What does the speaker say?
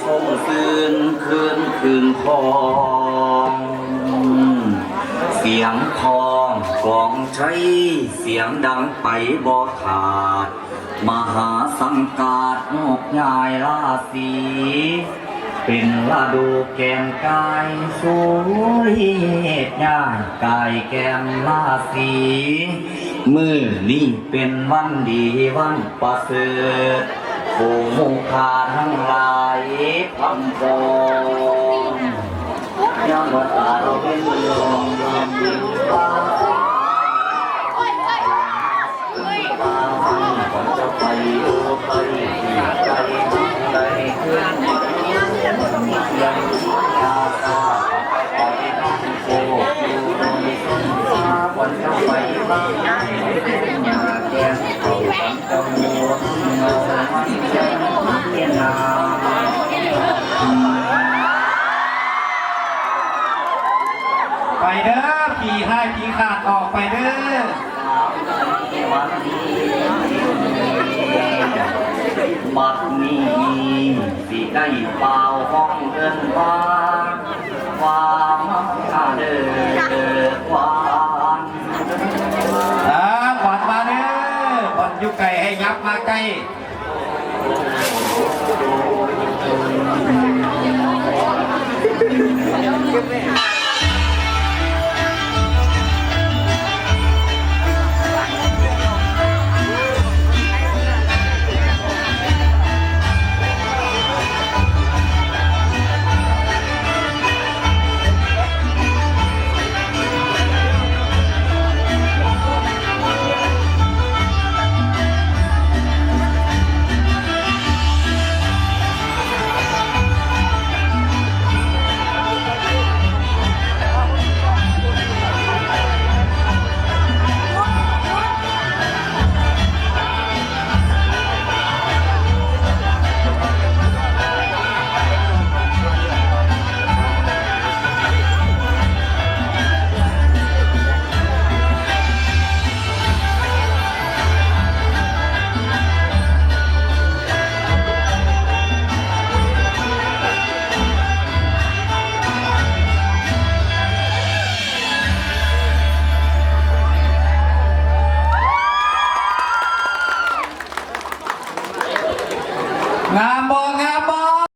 ส่งคืนทองเสียงทองกลองใช้เสียงดังไปบ่ขาดมหาสังกาดนกยายราศีเป็นลาดูแก้มกายสวยย่างกายแก้มราศีมือนี้เป็นวันดีวันประเสริฐผู้มุขขาทั้งหลายพำพองยามวันตาเราเป็นลมลำดินฟ้าก่อนจะไปโอ้ไปที่ใจใจเคลื่อนยังยาตาไปนั่งโคอยู่ในต้นฟ้าก่อนจะไปบ้านยาแก้มเขาตั้งจมูกเงามันแจ่มเมียนาไปเด้อผีให้ผีขาดออกไปเด้อบัดนี้สิได้เป่าห้องเดินฟ้าความเดินหวานหวานมาเด้อวันยุไก่ให้ยับมาใกล้เ